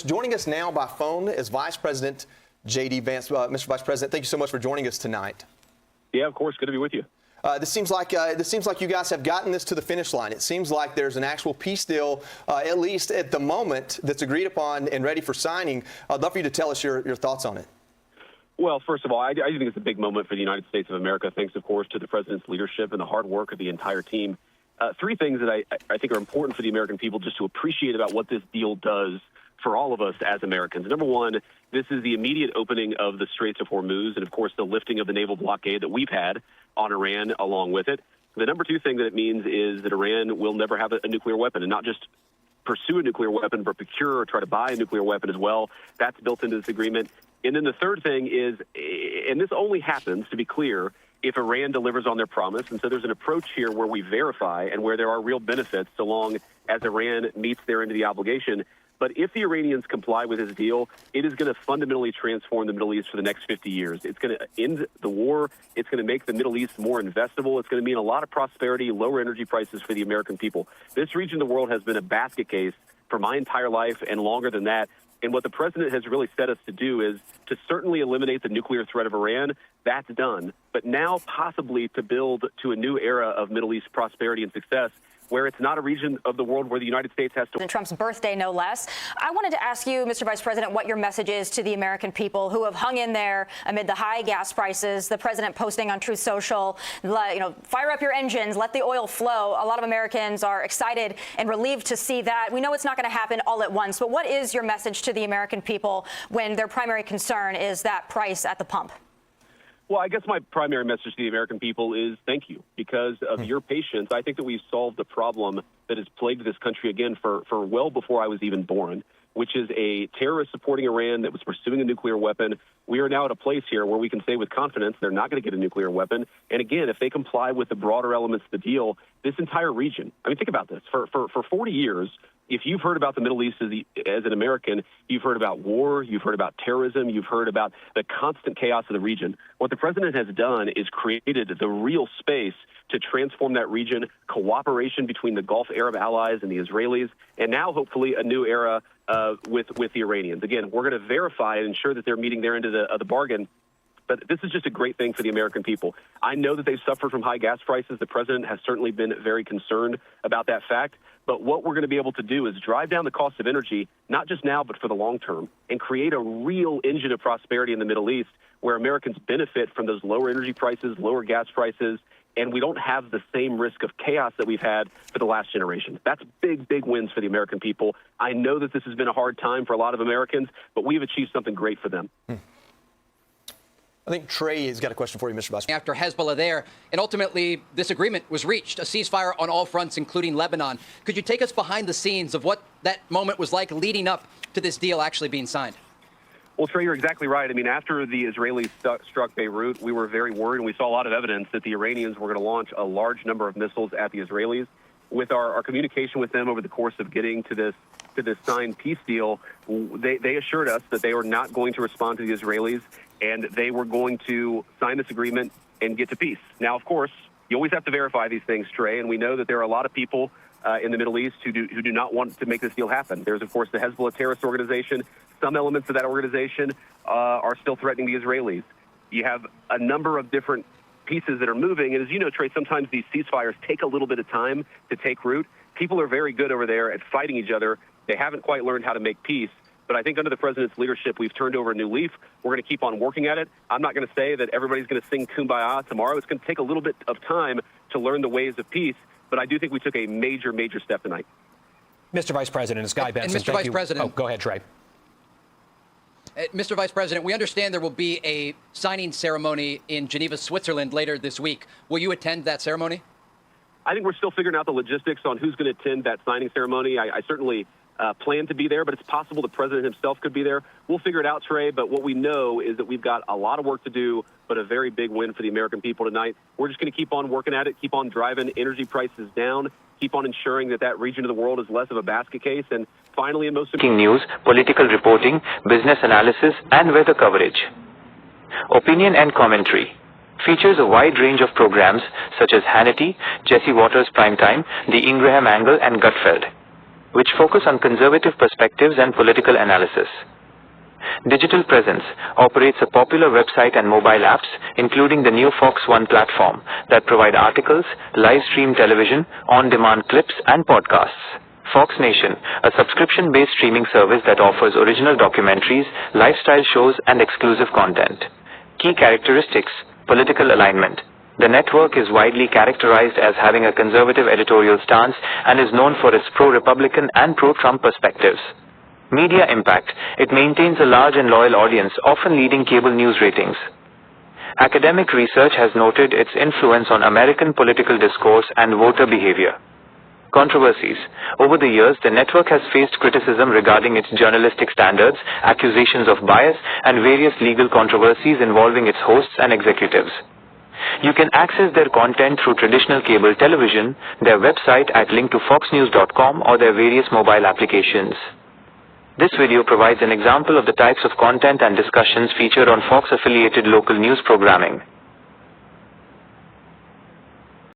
Markets. Joining us now by phone is Vice President J.D. Vance. Mr. Vice President, thank you so much for joining us tonight. Yeah, of course. Good to be with you. This seems like you guys have gotten this to the finish line. It seems like there's an actual peace deal, at least at the moment, that's agreed upon and ready for signing. I'd love for you to tell us your thoughts on it. Well, first of all, I think it's a big moment for the United States of America, thanks, of course, to the president's leadership and the hard work of the entire team. Three things that I think are important for the American people just to appreciate about what this deal does for all of us as Americans. Number one, this is the immediate opening of the Straits of Hormuz and, of course, the lifting of the naval blockade that we've had on Iran along with it. The number two thing that it means is that Iran will never have a nuclear weapon, and not just pursue a nuclear weapon, but procure or try to buy a nuclear weapon as well. That's built into this agreement. And then the third thing is, and this only happens, to be clear, if Iran delivers on their promise. And so there's an approach here where we verify and where there are real benefits so long as Iran meets their end of the obligation. But if the Iranians comply with this deal, it is going to fundamentally transform the Middle East for the next 50 years. It's going to end the war. It's going to make the Middle East more investable. It's going to mean a lot of prosperity, lower energy prices for the American people. This region of the world has been a basket case for my entire life and longer than that. And what the president has really set us to do is to certainly eliminate the nuclear threat of Iran. That's done. But now possibly to build to a new era of Middle East prosperity and success, where it's not a region of the world where the United States has to... Trump's birthday, no less. I wanted to ask you, Mr. Vice President, what your message is to the American people who have hung in there amid the high gas prices, the president posting on Truth Social, fire up your engines, let the oil flow. A lot of Americans are excited and relieved to see that. We know it's not going to happen all at once, but what is your message to the American people when their primary concern is that price at the pump? Well, I guess my primary message to the American people is thank you. Because of your patience, I think that we've solved the problem that has plagued this country again for well before I was even born, which is a terrorist supporting Iran that was pursuing a nuclear weapon. We are now at a place here where we can say with confidence they're not going to get a nuclear weapon. And again, if they comply with the broader elements of the deal, this entire region, I mean, think about this. For 40 years, if you've heard about the Middle East as an American, you've heard about war, you've heard about terrorism, you've heard about the constant chaos of the region. What the president has done is created the real space to transform that region, cooperation between the Gulf Arab allies and the Israelis, and now hopefully a new era with the Iranians. Again, we're going to verify and ensure that they're meeting their end of the bargain. But this is just a great thing for the American people. I know that they've suffered from high gas prices. The president has certainly been very concerned about that fact. But what we're going to be able to do is drive down the cost of energy, not just now, but for the long term, and create a real engine of prosperity in the Middle East where Americans benefit from those lower energy prices, lower gas prices, and we don't have the same risk of chaos that we've had for the last generation. That's big, big wins for the American people. I know that this has been a hard time for a lot of Americans, but we've achieved something great for them. I think Trey has got a question for you, Mr. Vice President. After Hezbollah there, and ultimately this agreement was reached, a ceasefire on all fronts, including Lebanon. Could you take us behind the scenes of what that moment was like leading up to this deal actually being signed? Well, Trey, you're exactly right. I mean, after the Israelis struck Beirut, we were very worried, and we saw a lot of evidence that the Iranians were going to launch a large number of missiles at the Israelis. With our communication with them over the course of getting to this signed peace deal, they assured us that they were not going to respond to the Israelis, and they were going to sign this agreement and get to peace. Now, of course, you always have to verify these things, Trey, and we know that there are a lot of people in the Middle East who do not want to make this deal happen. There's, of course, the Hezbollah terrorist organization. Some elements of that organization are still threatening the Israelis. You have a number of different pieces that are moving, and as you know, Trey, sometimes these ceasefires take a little bit of time to take root. People are very good over there at fighting each other. They haven't quite learned how to make peace. But I think under the president's leadership, we've turned over a new leaf. We're going to keep on working at it. I'm not going to say that everybody's going to sing Kumbaya tomorrow. It's going to take a little bit of time to learn the ways of peace. But I do think we took a major, major step tonight. Mr. Vice President, it's Guy Benson. And Mr. Vice President. Oh, go ahead, Trey. Mr. Vice President, we understand there will be a signing ceremony in Geneva, Switzerland later this week. Will you attend that ceremony? I think we're still figuring out the logistics on who's going to attend that signing ceremony. I certainly plan to be there, but it's possible the president himself could be there. We'll figure it out, Trey, but what we know is that we've got a lot of work to do, but a very big win for the American people tonight. We're just going to keep on working at it, keep on driving energy prices down, keep on ensuring that that region of the world is less of a basket case, and finally, and most important, news, political reporting, business analysis, and weather coverage. Opinion and commentary. Features a wide range of programs such as Hannity, Jesse Waters Primetime, The Ingraham Angle, and Gutfeld. which focus on conservative perspectives and political analysis. Digital Presence operates a popular website and mobile apps, including the new Fox One platform, that provide articles, live stream television, on-demand clips, and podcasts. Fox Nation, a subscription-based streaming service that offers original documentaries, lifestyle shows, and exclusive content. Key characteristics: political alignment. The network is widely characterized as having a conservative editorial stance and is known for its pro-Republican and pro-Trump perspectives. Media impact. It maintains a large and loyal audience, often leading cable news ratings. Academic research has noted its influence on American political discourse and voter behavior. Controversies. Over the years, the network has faced criticism regarding its journalistic standards, accusations of bias, and various legal controversies involving its hosts and executives. You can access their content through traditional cable television, their website at link to foxnews.com, or their various mobile applications. This video provides an example of the types of content and discussions featured on Fox-affiliated local news programming.